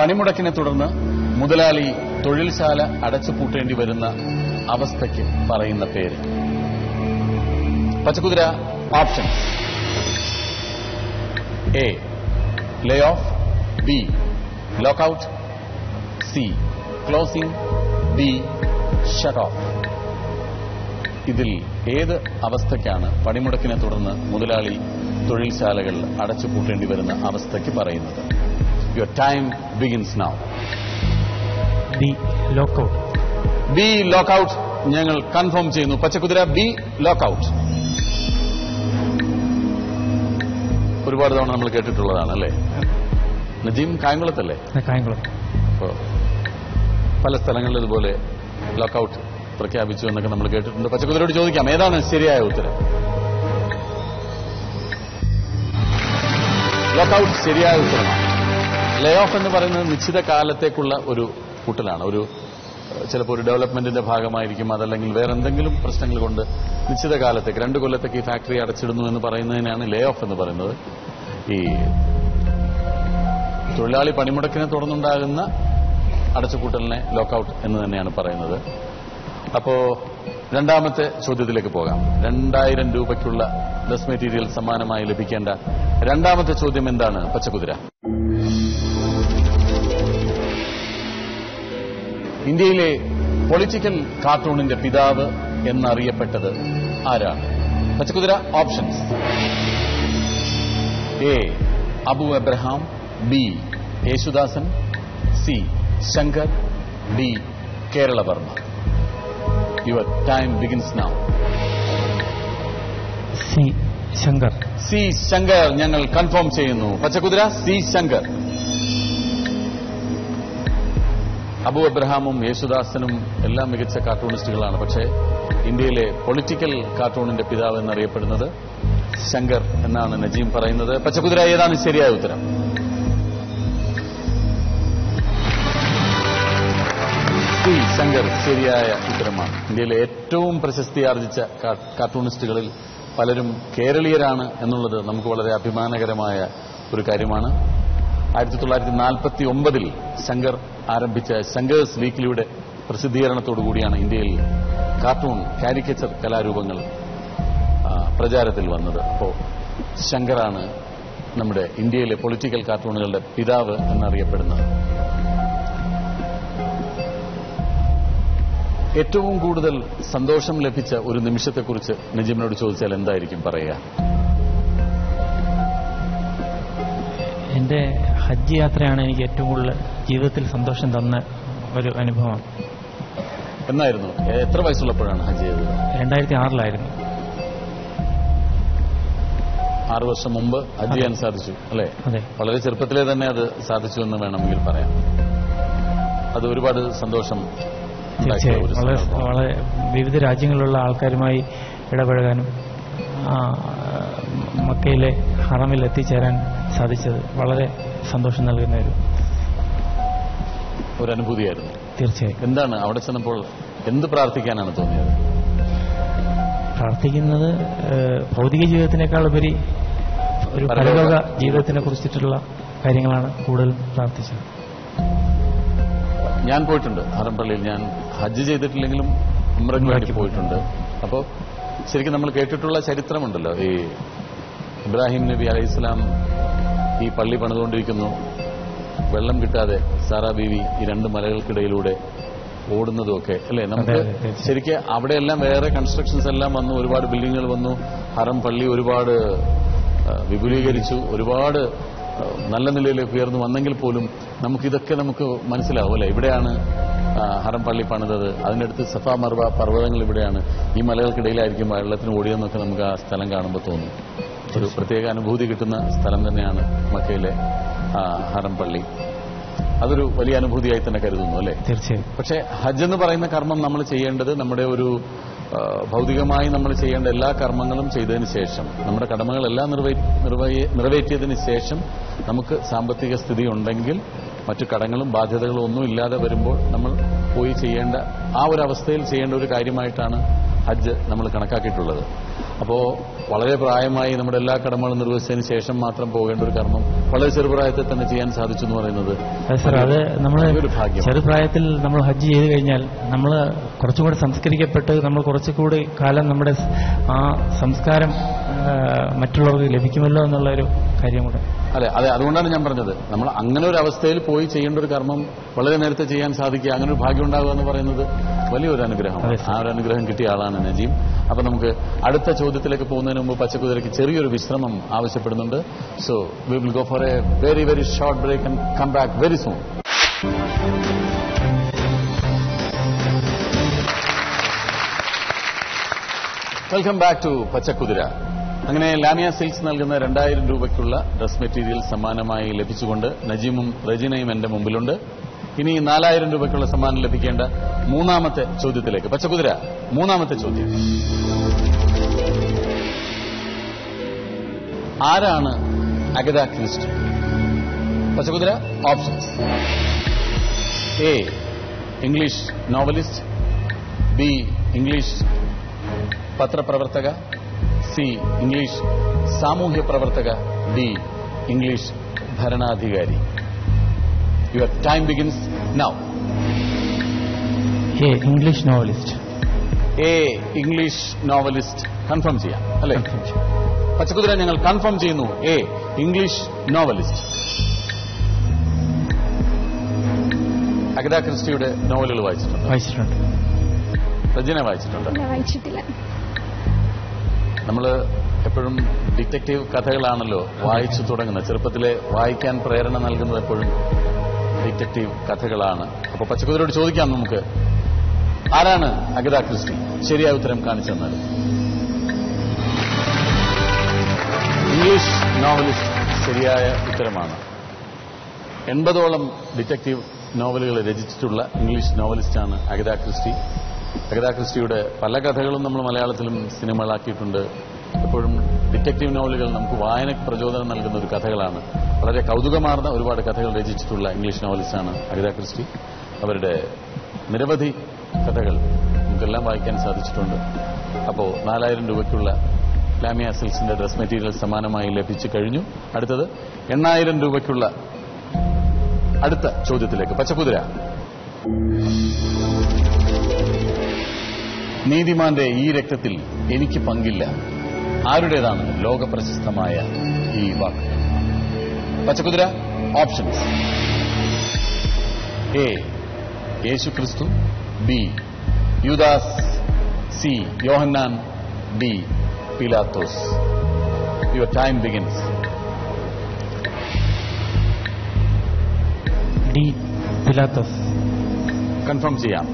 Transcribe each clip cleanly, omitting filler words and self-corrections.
പണിമുടക്കിനെ തുടർന്ന് മുതലാളി തൊഴിൽശാല അടച്ചുപൂട്ടേണ്ടി വരുന്ന അവസ്ഥയ്ക്ക് പറയുന്ന പേര്. പച്ചക്കുതിര options: A lay off, B lockout, C closing, D shut off. ഇതിൽ ഏത് അവസ്ഥയ്ക്കാണ് പണിമുടക്കിനെ തുടർന്ന് മുതലാളി തൊഴിൽശാലകൾ അടച്ചുപൂട്ടേണ്ടി വരുന്ന അവസ്ഥയ്ക്ക് പറയുന്നത്? Your time begins now. B lockout. B lockout ഞങ്ങൾ കൺഫേം ചെയ്യുന്നു. Pachakuthira B lockout. ഒരുപാട് തവണ നമ്മൾ കേട്ടിട്ടുള്ളതാണ് അല്ലേ? നജീം കായംകുളത്തല്ലേ? കായംകുളം. അപ്പോൾ പല സ്ഥലങ്ങളിൽ ഇതുപോലെ ലോക്കൌട്ട് പ്രഖ്യാപിച്ചു എന്നൊക്കെ നമ്മൾ കേട്ടിട്ടുണ്ട്. പച്ചക്കുതിരയോട് ചോദിക്കാം, ഏതാണ് ശരിയായ ഉത്തരം? ലോക്കൌട്ട് ശരിയായ ഉത്തരമാണ്. ലേ ഓഫ് എന്ന് പറയുന്നത് നിശ്ചിത കാലത്തേക്കുള്ള ഒരു കൂട്ടലാണ്. ചിലപ്പോൾ ഒരു ഡെവലപ്മെന്റിന്റെ ഭാഗമായിരിക്കും, അതല്ലെങ്കിൽ വേറെ എന്തെങ്കിലും പ്രശ്നങ്ങൾ കൊണ്ട് നിശ്ചിത കാലത്തേക്ക് 2 കൊല്ലത്തേക്ക് ഈ ഫാക്ടറി അടച്ചിടുന്നു എന്ന് പറയുന്നതിനാണ് ലേ ഓഫ് എന്ന് പറയുന്നത്. ഈ തൊഴിലാളി പണിമുടക്കിനെ തുടർന്നുണ്ടാകുന്ന അടച്ചുപൂട്ടലിനെ ലോക്കൌട്ട് എന്ന് തന്നെയാണ് പറയുന്നത്. അപ്പോ രണ്ടാമത്തെ ചോദ്യത്തിലേക്ക് പോകാം. 2000 രൂപയ്ക്കുള്ള ഡ്രസ് മെറ്റീരിയൽ സമ്മാനമായി ലഭിക്കേണ്ട രണ്ടാമത്തെ ചോദ്യം എന്താണ് പച്ചക്കുതിര? ഇന്ത്യയിലെ പൊളിറ്റിക്കൽ കാർട്ടൂണിന്റെ പിതാവ് എന്നറിയപ്പെട്ടത് ആരാണ്? പച്ചക്കുതിര options: A Abu Abraham, B Yesudasan, C Shankar, D Kerala Varma. Your time begins now. C Shankar. C Shankar ഞങ്ങൾ കൺഫേം ചെയ്യുന്നു. പച്ചക്കുതിര സി ശങ്കർ. അബു എബ്രഹാമും യേശുദാസനും എല്ലാം മികച്ച കാർട്ടൂണിസ്റ്റുകളാണ്. പക്ഷേ ഇന്ത്യയിലെ പൊളിറ്റിക്കൽ കാർട്ടൂണിന്റെ പിതാവ് എന്നറിയപ്പെടുന്നത് ശങ്കർ എന്നാണ് നജീം പറയുന്നത്. പച്ചക്കുതിര ഏതാണ് ശരിയായ ഉത്തരം? സി ശങ്കർ ശരിയായ ഉത്തരമാണ്. ഇന്ത്യയിലെ ഏറ്റവും പ്രശസ്തി ആർജിച്ച കാർട്ടൂണിസ്റ്റുകളിൽ പലരും കേരളീയരാണ് എന്നുള്ളത് നമുക്ക് വളരെ അഭിമാനകരമായ ഒരു കാര്യമാണ്. 1949 ശങ്കർ ആരംഭിച്ച ശങ്കേഴ്സ് വീക്കിലിയുടെ പ്രസിദ്ധീകരണത്തോടുകൂടിയാണ് ഇന്ത്യയിൽ കാരിക്കേച്ചർ കലാരൂപങ്ങൾ പ്രചാരത്തിൽ വന്നത്. അപ്പോൾ ശങ്കറാണ് നമ്മുടെ ഇന്ത്യയിലെ പൊളിറ്റിക്കൽ കാർട്ടൂണുകളുടെ പിതാവ് എന്നറിയപ്പെടുന്നത്. ഏറ്റവും കൂടുതൽ സന്തോഷം ലഭിച്ച ഒരു നിമിഷത്തെക്കുറിച്ച് നജീമിനോട് ചോദിച്ചാൽ എന്തായിരിക്കും പറയുക? എന്റെ ഹജ്ജ് യാത്രയാണ് എനിക്ക് ഏറ്റവും കൂടുതൽ ജീവിതത്തിൽ സന്തോഷം തന്ന ഒരു അനുഭവം. എന്നായിരുന്നു? എത്ര വയസ്സുള്ളപ്പോഴാണ് ഹജ്ജ് ചെയ്തത്? 2006 6 വർഷം മുമ്പ് ഹജ്ജ് ചെയ്യാൻ സാധിച്ചു അല്ലേ? അതെ. വളരെ ചെറുപ്പത്തിലെ തന്നെ അത് സാധിച്ചു എന്ന് വേണമെങ്കിൽ പറയാം. അത് ഒരുപാട് സന്തോഷം. വളരെ വിവിധ രാജ്യങ്ങളിലുള്ള ആൾക്കാരുമായി ഇടപഴകാനും മക്കയിലെ ഹറമിൽ എത്തിച്ചേരാൻ സാധിച്ചത് വളരെ സന്തോഷം നൽകുന്ന ഒരു അനുഭൂതിയായിരുന്നു. തീർച്ചയായും. എന്താണ് അവിടെ ചെന്നപ്പോൾ എന്ത് പ്രാർത്ഥിക്കാനാണ് തോന്നിയത്? പ്രാർത്ഥിക്കുന്നത് ഭൗതിക ജീവിതത്തിനേക്കാൾ ഉപരി ഒരു പരലോക ജീവിതത്തിനെ കുറിച്ചിട്ടുള്ള കാര്യങ്ങളാണ് കൂടുതൽ പ്രാർത്ഥിച്ചത്. ഞാൻ പോയിട്ടുണ്ട് ഹറം പള്ളിയിൽ. ഞാൻ ഹജ്ജ് ചെയ്തിട്ടില്ലെങ്കിലും ഉംറയ്ക്ക് വേണ്ടി പോയിട്ടുണ്ട്. അപ്പോൾ ശരിക്കും നമ്മൾ കേട്ടിട്ടുള്ള ചരിത്രമുണ്ടല്ലോ, ഈ ഇബ്രാഹിം നബി അലൈഹിസ്സലാം ഈ പള്ളി പണിതുകൊണ്ടിരിക്കുന്നു, വെള്ളം കിട്ടാതെ സാറാ ബീവി ഈ 2 മലകൾക്കിടയിലൂടെ ഓടുന്നതുമൊക്കെ അല്ലേ? നമുക്ക് ശരിക്കും അവിടെയെല്ലാം വേറെ കൺസ്ട്രക്ഷൻസ് എല്ലാം വന്നു, ഒരുപാട് ബിൽഡിങ്ങുകൾ വന്നു, ഹറം പള്ളി ഒരുപാട് വിപുലീകരിച്ചു, ഒരുപാട് നല്ല നിലയിലേക്ക് ഉയർന്നു വന്നെങ്കിൽ പോലും നമുക്കിതൊക്കെ നമുക്ക് മനസ്സിലാവും അല്ലേ? ഇവിടെയാണ് ഹറം പള്ളി പണിതത്, അതിനടുത്ത് സഫ മർവ പർവ്വതങ്ങൾ ഇവിടെയാണ്, ഈ മലകൾക്കിടയിലായിരിക്കും വെള്ളത്തിന് ഓടിയെന്നൊക്കെ നമുക്ക് ആ സ്ഥലം കാണുമ്പോൾ തോന്നും. ഒരു പ്രത്യേക അനുഭൂതി കിട്ടുന്ന സ്ഥലം തന്നെയാണ് മക്കയിലെ ഹറം പള്ളി. അതൊരു വലിയ അനുഭൂതിയായി തന്നെ കരുതുന്നു അല്ലേ? തീർച്ചയായും. പക്ഷേ ഹജ്ജ് എന്ന് പറയുന്ന കർമ്മം നമ്മൾ ചെയ്യേണ്ടത് നമ്മുടെ ഒരു ഭൗതികമായി നമ്മൾ ചെയ്യേണ്ട എല്ലാ കർമ്മങ്ങളും ചെയ്തതിന് ശേഷം, നമ്മുടെ കടമകളെല്ലാം നിറവേറ്റിയതിന് ശേഷം നമുക്ക് സാമ്പത്തിക സ്ഥിതി ഉണ്ടെങ്കിൽ മറ്റു കടങ്ങളും ബാധ്യതകളും ഒന്നും ഇല്ലാതെ വരുമ്പോൾ നമ്മൾ പോയി ചെയ്യേണ്ട ആ ഒരു അവസ്ഥയിൽ ചെയ്യേണ്ട ഒരു കാര്യമായിട്ടാണ് ഹജ്ജ് നമ്മൾ കണക്കാക്കിയിട്ടുള്ളത്. അപ്പോൾ വളരെ പ്രായമായി നമ്മുടെ എല്ലാ കടമകളും നിർവഹിച്ചതിന് ശേഷം മാത്രം പോകേണ്ട ഒരു കർമ്മം വളരെ ചെറുപ്രായത്തിൽ തന്നെ ചെയ്യാൻ സാധിച്ചു എന്ന് പറയുന്നത് സർ, അത് നമ്മൾ ഒരു ഭാഗ്യം. ചെറുപ്രായത്തിൽ നമ്മൾ ഹജ്ജ് ചെയ്ത് കഴിഞ്ഞാൽ നമ്മൾ കുറച്ചുകൂടി സംസ്കരിക്കപ്പെട്ട് നമ്മൾ കുറച്ചുകൂടി കാലം നമ്മുടെ ആ സംസ്കാരം മറ്റുള്ളവർക്ക് ലഭിക്കുമല്ലോ എന്നുള്ള ഒരു കാര്യം കൂടെ. അതെ, അതുകൊണ്ടാണ് ഞാൻ പറഞ്ഞത്, നമ്മൾ അങ്ങനെ ഒരു അവസ്ഥയിൽ പോയി ചെയ്യേണ്ട ഒരു കർമ്മം വളരെ നേരത്തെ ചെയ്യാൻ സാധിക്കുക, അങ്ങനെ ഒരു ഭാഗ്യം ഉണ്ടാകുക എന്ന് പറയുന്നത് വലിയൊരു അനുഗ്രഹം. ആ ഒരു അനുഗ്രഹം കിട്ടിയ ആളാണ് നജീം. അപ്പൊ നമുക്ക് അടുത്ത ചോദ്യത്തിലേക്ക് പോകുന്നതിന് മുമ്പ് പച്ചക്കുതിരയ്ക്ക് ചെറിയൊരു വിശ്രമം ആവശ്യപ്പെടുന്നുണ്ട്. So we will go for a very very short break and come back very soon. Welcome back to പച്ചക്കുതിര. അങ്ങനെ ലാമിയ സിൽക്സ് നൽകുന്ന 2000 രൂപയ്ക്കുള്ള ഡ്രസ് മെറ്റീരിയൽ സമ്മാനമായി ലഭിച്ചുകൊണ്ട് നജീമും റെജിനയും എന്റെ മുമ്പിലുണ്ട്. ഇനി 4000 രൂപയ്ക്കുള്ള സമ്മാനം ലഭിക്കേണ്ട മൂന്നാമത്തെ ചോദ്യത്തിലേക്ക്. പച്ചക്കുതിര, മൂന്നാമത്തെ ചോദ്യം. ആരാണ് അഗത ക്രിസ്റ്റി? പച്ചക്കുതിര, options: A English novelist, B English പത്രപ്രവർത്തക, സി ഇംഗ്ലീഷ് സാമൂഹ്യ പ്രവർത്തക, ഡി ഇംഗ്ലീഷ് ഭരണാധികാരി. Your time begins now. A English novelist. A English novelist confirm ചെയ്യാം അല്ലെ? പച്ചക്കുതിര, ഞങ്ങൾ കൺഫേം ചെയ്യുന്നു എ ഇംഗ്ലീഷ് നോവലിസ്റ്റ്. അഗത ക്രിസ്റ്റിയുടെ നോവലുകൾ വായിച്ചിട്ടുണ്ട്? റജിന വായിച്ചിട്ടുണ്ട്? വായിച്ചിട്ടില്ല. നമ്മൾ എപ്പോഴും ഡിറ്റക്റ്റീവ് കഥകളാണല്ലോ വായിച്ചു തുടങ്ങുന്നത്. ചെറുപ്പത്തിലെ വായിക്കാൻ പ്രേരണ നൽകുന്നത് എപ്പോഴും ഡിറ്റക്റ്റീവ് കഥകളാണ്. അപ്പോൾ പച്ചക്കുതിരയോട് ചോദിക്കാം നമുക്ക്, ആരാണ് അഗത ക്രിസ്റ്റി? ശരിയായ ഉത്തരം കാണിച്ചു തന്നാൽ. ഇംഗ്ലീഷ് നോവലിസ്റ്റ് ശരിയായ ഉത്തരമാണ്. 80ഓളം ഡിറ്റക്റ്റീവ് നോവലുകൾ രചിച്ചിട്ടുള്ള ഇംഗ്ലീഷ് നോവലിസ്റ്റാണ് അഗത ക്രിസ്റ്റി. അഗത ക്രിസ്റ്റിയുടെ പല കഥകളും നമ്മൾ മലയാളത്തിലും സിനിമകളാക്കിയിട്ടുണ്ട്. എപ്പോഴും ഡിറ്റക്റ്റീവ് നോവലുകൾ നമുക്ക് വായനയ്ക്ക് പ്രചോദനം നൽകുന്ന ഒരു കഥകളാണ്. വളരെ കൗതുകമാർന്ന ഒരുപാട് കഥകൾ രചിച്ചിട്ടുള്ള ഇംഗ്ലീഷ് നോവലിസ്റ്റാണ് അഗത ക്രിസ്റ്റി. അവരുടെ നിരവധി കഥകൾ നമുക്കെല്ലാം വായിക്കാൻ സാധിച്ചിട്ടുണ്ട്. അപ്പോൾ 4000 രൂപയ്ക്കുള്ള ലാമിയ സിൽക്സിന്റെ ഡ്രസ് മെറ്റീരിയൽ സമ്മാനമായി ലഭിച്ചു കഴിഞ്ഞു. അടുത്തത് 8000 രൂപയ്ക്കുള്ള അടുത്ത ചോദ്യത്തിലേക്ക്. പച്ചക്കുതിര, നീതിമാന്റെ ഈ രക്തത്തിൽ എനിക്ക് പങ്കില്ല. ആരുടേതാണ് ലോകപ്രശസ്തമായ ഈ വാക്ക്? പച്ചക്കുതിര, ഓപ്ഷൻസ്: എ യേശുക്രിസ്തു, B Judas, C Yohannan, D Pilathos. Your time begins. D Pilathos. Confirm ചെയ്യാം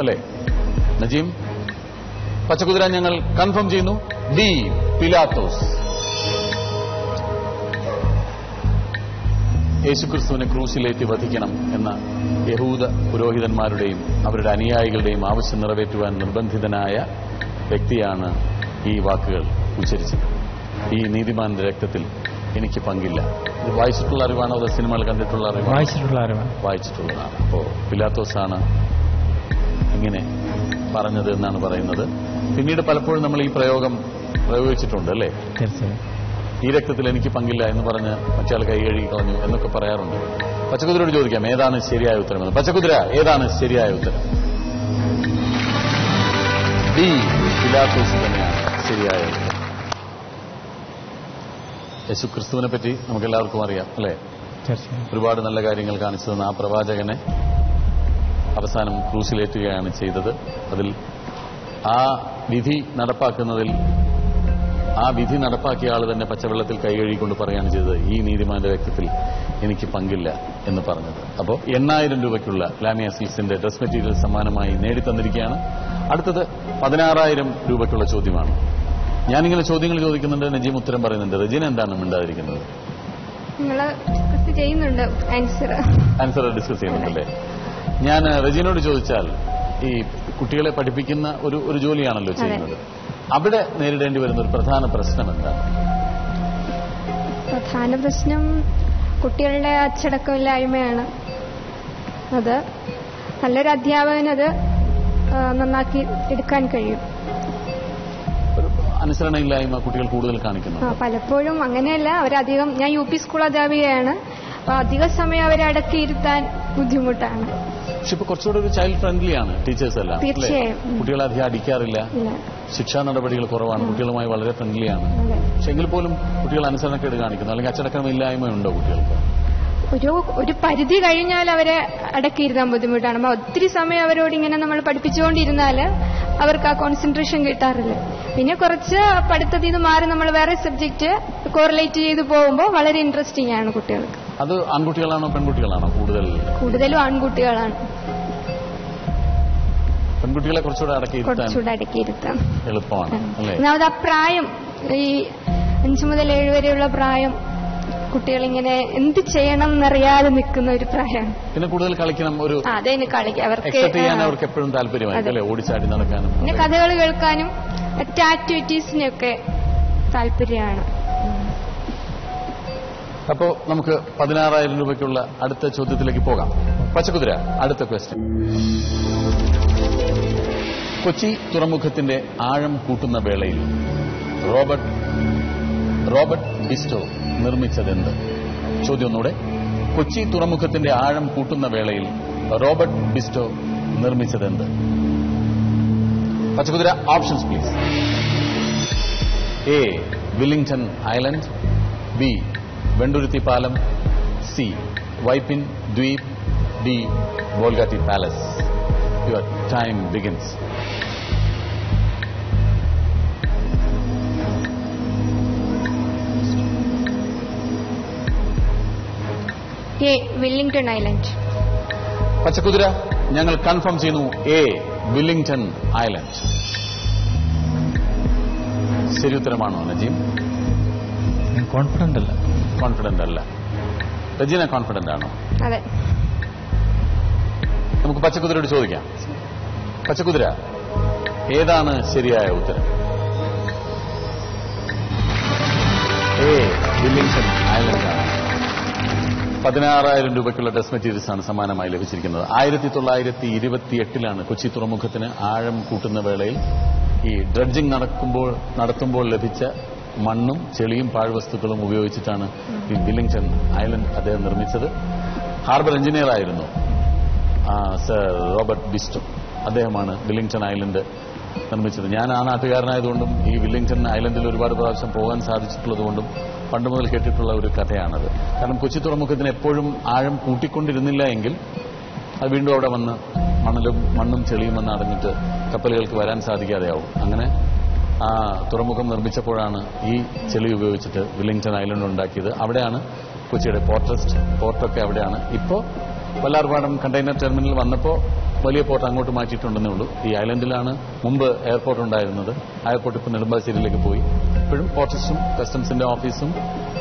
അല്ലേ നജീം? പച്ചക്കുതിര, ഞങ്ങൾ കൺഫേം ചെയ്യുന്നു ഡി പിലാത്തോസ്. യേശുക്രിസ്തുവിനെ ക്രൂശിലേറ്റി വധിക്കണം എന്ന യഹൂദ പുരോഹിതന്മാരുടെയും അവരുടെ അനുയായികളുടെയും ആവശ്യം നിറവേറ്റുവാൻ നിർബന്ധിതനായ വ്യക്തിയാണ് ഈ വാക്കുകൾ ഉച്ചരിച്ചത്. ഈ നീതിമാന്റെ രക്തത്തിൽ എനിക്ക് പങ്കില്ല. ഇത് വായിച്ചിട്ടുള്ള അറിവാണോ അതോ സിനിമകൾ കണ്ടിട്ടുള്ള അറിവാണോ? വായിച്ചിട്ടുള്ളതാണ്. അപ്പോൾ പിലാത്തോസാണ് ഇങ്ങനെ പറഞ്ഞത് എന്നാണ് പറയുന്നത്. പിന്നീട് പലപ്പോഴും നമ്മൾ ഈ പ്രയോഗം പ്രയോഗിച്ചിട്ടുണ്ട് അല്ലേ? തീർച്ചയായും. ഈ രക്തത്തിൽ എനിക്ക് പങ്കില്ല എന്ന് പറഞ്ഞ് മറ്റയാൾ കൈ കഴുകി കളഞ്ഞു എന്നൊക്കെ പറയാറുണ്ട്. പച്ചക്കുതിരയോട് ചോദിക്കാം ഏതാണ് ശരിയായ ഉത്തരമെന്ന്. പച്ചക്കുതിര, ഏതാണ് ശരിയായ ഉത്തരം? ഡി പിലാത്തോസ് തന്നെയാണ് ശരിയായ ഉത്തരം. യേശുക്രിസ്തുവിനെ പറ്റി നമുക്കെല്ലാവർക്കും അറിയാം അല്ലേ? ഒരുപാട് നല്ല കാര്യങ്ങൾ കാണിച്ചു തന്ന ആ പ്രവാചകനെ അവസാനം ക്രൂശിലേറ്റുകയാണ് ചെയ്തത്. അതിൽ ആ വിധി നടപ്പാക്കുന്നതിൽ ആ വിധി നടപ്പാക്കിയ ആൾ തന്നെ പച്ചവെള്ളത്തിൽ കൈകഴുകിക്കൊണ്ട് പറയുകയാണ് ചെയ്തത്, ഈ നീതിമാന്റെ വ്യക്തിത്വത്തിൽ എനിക്ക് പങ്കില്ല എന്ന് പറഞ്ഞത്. അപ്പോൾ 8000 രൂപയ്ക്കുള്ള ലാമിയ സിൽക്സിന്റെ ഡ്രസ് മെറ്റീരിയൽ സമ്മാനമായി നേടിത്തന്നിരിക്കുകയാണ്. അടുത്തത് 16000 രൂപയ്ക്കുള്ള ചോദ്യമാണ്. ഞാനിങ്ങനെ ചോദ്യങ്ങൾ ചോദിക്കുന്നുണ്ട്, നജീം ഉത്തരം പറയുന്നുണ്ട്. റജീന എന്താണ് മിണ്ടാതിരിക്കുന്നത്? Answer discuss ചെയ്യുന്നുണ്ടല്ലേ? ഞാൻ റജീനോട് ചോദിച്ചാൽ, ഈ കുട്ടികളെ പഠിപ്പിക്കുന്ന ഒരു ജോലിയാണല്ലോ ചെയ്യുന്നത്, അവിടെ നേരിടേണ്ടി വരുന്ന ഒരു പ്രധാന പ്രശ്നം എന്താണ്? പ്രധാന പ്രശ്നം കുട്ടികളുടെ അച്ചടക്കമില്ലായ്മയാണ്. അത് നല്ലൊരു അധ്യാപകനത് നന്നാക്കി എടുക്കാൻ കഴിയും. അനുസരണയില്ലായ്മ കുട്ടികൾ കൂടുതൽ കാണിക്കുന്നു? പലപ്പോഴും അങ്ങനെയല്ല. അവരധികം, ഞാൻ UP സ്കൂൾ അധ്യാപികയാണ്, അപ്പൊ അധിക സമയം അവരെ അടക്കിയിരുത്താൻ ബുദ്ധിമുട്ടാണ്. പക്ഷെ ഇപ്പൊ കുറച്ചുകൂടെ ഒരു ചൈൽഡ് ഫ്രണ്ട്ലി ആണ് ടീച്ചേഴ്സ് എല്ലാം. തീർച്ചയായും. കുട്ടികളെ അധികം അടിക്കാറില്ല, ശിക്ഷാ നടപടികൾ കുറവാണ്, കുട്ടികളുമായി വളരെ ഫ്രണ്ട്ലിയാണ്. പക്ഷെ എങ്കിൽ പോലും കുട്ടികൾ അനുസരണക്കേട് കാണിക്കുന്നു, അല്ലെങ്കിൽ അച്ചടക്കമില്ലായ്മ ഉണ്ടോ കുട്ടികൾക്ക്? ഒരു പരിധി കഴിഞ്ഞാൽ അവരെ അടക്കിയിരുത്താൻ ബുദ്ധിമുട്ടാണ്. അപ്പൊ ഒത്തിരി സമയം അവരോട് ഇങ്ങനെ നമ്മൾ പഠിപ്പിച്ചുകൊണ്ടിരുന്നാൽ അവർക്ക് ആ കോൺസെൻട്രേഷൻ കിട്ടാറില്ല. പിന്നെ കുറച്ച് പഠിത്തത്തിൽ നിന്ന് മാറി നമ്മൾ വേറെ സബ്ജക്ട് കോറിലേറ്റ് ചെയ്ത് പോകുമ്പോൾ വളരെ ഇൻട്രസ്റ്റിംഗ് ആണ് കുട്ടികൾക്ക്. അത് ആൺകുട്ടികളാണോ പെൺകുട്ടികളാണോ കൂടുതലും ആൺകുട്ടികളാണ്. പെൺകുട്ടികളെ കുറച്ചുകൂടെ അടക്കിയിരുത്താം എളുപ്പമാണ് അല്ലേ? ഒന്നാമത് ആ പ്രായം, ഈ 5 മുതൽ 7 വരെയുള്ള പ്രായം, കുട്ടികളിങ്ങനെ എന്ത് ചെയ്യണം എന്നറിയാതെ നിൽക്കുന്ന ഒരു പ്രായമാണ്. പിന്നെ കൂടുതൽ കളിക്കണം, ഒരു അവർക്ക് എപ്പോഴും താല്പര്യമായിരിക്കും, ഓടിച്ചാടി നടക്കാനും പിന്നെ കഥകൾ കേൾക്കാനും മറ്റ് ആക്ടിവിറ്റീസിനൊക്കെ താല്പര്യമാണ്. അപ്പോ നമുക്ക് 16,000 രൂപയ്ക്കുള്ള അടുത്ത ചോദ്യത്തിലേക്ക് പോകാം. പച്ചക്കുതിര, അടുത്ത ക്വസ്റ്റ്യൻ. കൊച്ചി തുറമുഖത്തിന്റെ ആഴം കൂട്ടുന്ന വേളയിൽ റോബർട്ട് ബിസ്റ്റോ നിർമ്മിച്ചതെന്ത്? ചോദ്യം ഒന്നുകൂടെ. കൊച്ചി തുറമുഖത്തിന്റെ ആഴം കൂട്ടുന്ന വേളയിൽ റോബർട്ട് ബിസ്റ്റോ നിർമ്മിച്ചതെന്ത്? പച്ചക്കുതിര, options please. A. Willingdon Island, B. Venduruthy പാലം, സി. വൈപ്പിൻ ദ്വീപ്, D. Bolgatty palace. Your time begins. A. Willingdon Island. പച്ചക്കുതിര, ഞങ്ങൾ കൺഫേം ചെയ്യുന്നു എ. Willingdon island. ശരി ഉത്തരമാണോ നജീം? കോൺഫിഡന്റ് അല്ല. രജീന കോൺഫിഡന്റ് ആണോ? അതെ. നമുക്ക് പച്ചക്കുതിരയോട് ചോദിക്കാം. പച്ചക്കുതിര, ഏതാണ് ശരിയായ ഉത്തരം? എ. വില്ലിംഗ്ടൺ ഐലൻഡ് ആണ്. 16,000 രൂപയ്ക്കുള്ള ടെസ്റ്റ് മെറ്റീരിയൽസ് ആണ് സമ്മാനമായി ലഭിച്ചിരിക്കുന്നത്. 1928 കൊച്ചി തുറമുഖത്തിന് ആഴം കൂട്ടുന്ന വേളയിൽ ഈ ഡ്രഡ്ജിംഗ് നടത്തുമ്പോൾ ലഭിച്ച മണ്ണും ചെളിയും പാഴ്വസ്തുക്കളും ഉപയോഗിച്ചിട്ടാണ് ഈ വില്ലിംഗ്ടൺ ഐലൻഡ് അദ്ദേഹം നിർമ്മിച്ചത്. ഹാർബർ എഞ്ചിനീയർ ആയിരുന്നു സർ റോബർട്ട് ബിസ്റ്റോ. അദ്ദേഹമാണ് വില്ലിംഗ്ടൺ ഐലൻഡ് നിർമ്മിച്ചത്. ഞാൻ ആ നാട്ടുകാരനായതുകൊണ്ടും ഈ വില്ലിംഗ്ടൺ ഐലൻഡിൽ ഒരുപാട് പ്രാവശ്യം പോകാൻ സാധിച്ചിട്ടുള്ളതുകൊണ്ടും പണ്ട് മുതൽ കേട്ടിട്ടുള്ള ഒരു കഥയാണത്. കാരണം കൊച്ചി തുറമുഖത്തിന് എപ്പോഴും ആഴം കൂട്ടിക്കൊണ്ടിരുന്നില്ല എങ്കിൽ അത് വീണ്ടും അവിടെ വന്ന് മണ്ണും ചെളിയും വന്ന് അടഞ്ഞിട്ട് കപ്പലുകൾക്ക് വരാൻ സാധിക്കാതെയാവും. അങ്ങനെ ആ തുറമുഖം നിർമ്മിച്ചപ്പോഴാണ് ഈ ചെളി ഉപയോഗിച്ചിട്ട് വില്ലിംഗ്ടൺ ഐലൻഡ് ഉണ്ടാക്കിയത്. അവിടെയാണ് കൊച്ചിയുടെ പോർട്ടൊക്കെ അവിടെയാണ്. ഇപ്പോൾ വല്ലാർപാടം കണ്ടെയ്നർ ടെർമിനൽ വന്നപ്പോൾ വലിയ പോർട്ട് അങ്ങോട്ട് മാറ്റിയിട്ടുണ്ടെന്നേ ഉള്ളൂ. ഈ ഐലൻഡിലാണ് മുമ്പ് എയർപോർട്ട് ഉണ്ടായിരുന്നത്. എയർപോർട്ട് ഇപ്പോൾ നെടുമ്പാശ്ശേരിയിലേക്ക് പോയി. ഇപ്പോഴും പോർട്ട്സും കസ്റ്റംസിന്റെ ഓഫീസും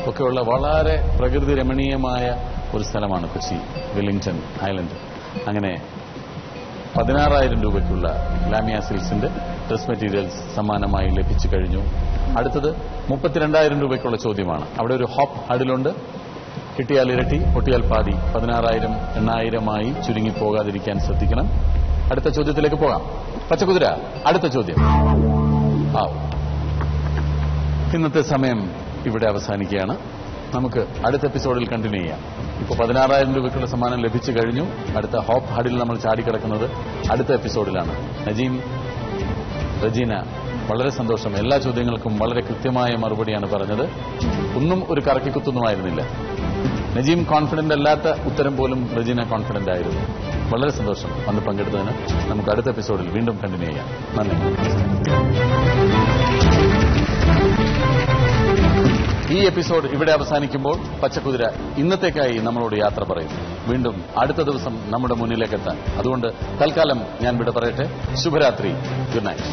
ഒക്കെയുള്ള വളരെ പ്രകൃതി രമണീയമായ ഒരു സ്ഥലമാണ് കൊച്ചി വില്ലിംഗ്ടൺ ഐലൻഡ്. അങ്ങനെ 16,000 രൂപയ്ക്കുള്ള ലാമിയ സിൽക്സിന്റെ ഡ്രസ് മെറ്റീരിയൽസ് സമ്മാനമായി ലഭിച്ചു കഴിഞ്ഞു. അടുത്തത് 32,000 രൂപയ്ക്കുള്ള ചോദ്യമാണ്. അവിടെ ഒരു ഹോപ്പ് ഹഡിലുണ്ട്. കിട്ടിയാൽ ഇരട്ടി, പൊട്ടിയാൽ പാതി. 16,000 8,000 ചുരുങ്ങിപ്പോകാതിരിക്കാൻ ശ്രദ്ധിക്കണം. അടുത്ത ചോദ്യത്തിലേക്ക് പോകാം. പച്ചക്കുതിര, അടുത്ത ചോദ്യം. ഇന്നത്തെ സമയം ഇവിടെ അവസാനിക്കുകയാണ്. നമുക്ക് അടുത്ത എപ്പിസോഡിൽ കണ്ടിന്യൂ ചെയ്യാം. ഇപ്പോൾ 16,000 രൂപയ്ക്കുള്ള സമ്മാനം ലഭിച്ചു കഴിഞ്ഞു. അടുത്ത ഹോപ്പ് ഹഡിൽ നമ്മൾ ചാടിക്കിടക്കുന്നത് അടുത്ത എപ്പിസോഡിലാണ്. നജീം, റജീന, വളരെ സന്തോഷം. എല്ലാ ചോദ്യങ്ങൾക്കും വളരെ കൃത്യമായ മറുപടിയാണ് പറഞ്ഞത്. ഒന്നും ഒരു കറക്കിക്കുത്തൊന്നുമായിരുന്നില്ല. നജീം കോൺഫിഡന്റ് അല്ലാത്ത ഉത്തരം പോലും റജീന കോൺഫിഡന്റ് ആയിരുന്നു. വളരെ സന്തോഷം വന്ന് പങ്കെടുത്തതിന്. നമുക്ക് അടുത്ത എപ്പിസോഡിൽ വീണ്ടും കണ്ടിന്യൂ ചെയ്യാം. നന്ദി. ഈ എപ്പിസോഡ് ഇവിടെ അവസാനിക്കുമ്പോൾ പച്ചക്കുതിര ഇന്നത്തേക്കായി നമ്മളോട് യാത്ര പറയും. വീണ്ടും അടുത്ത ദിവസം നമ്മുടെ മുന്നിലേക്ക് എത്താൻ. അതുകൊണ്ട് തൽക്കാലം ഞാൻ ഇവിടെ പറയട്ടെ. ശുഭരാത്രി. Good night.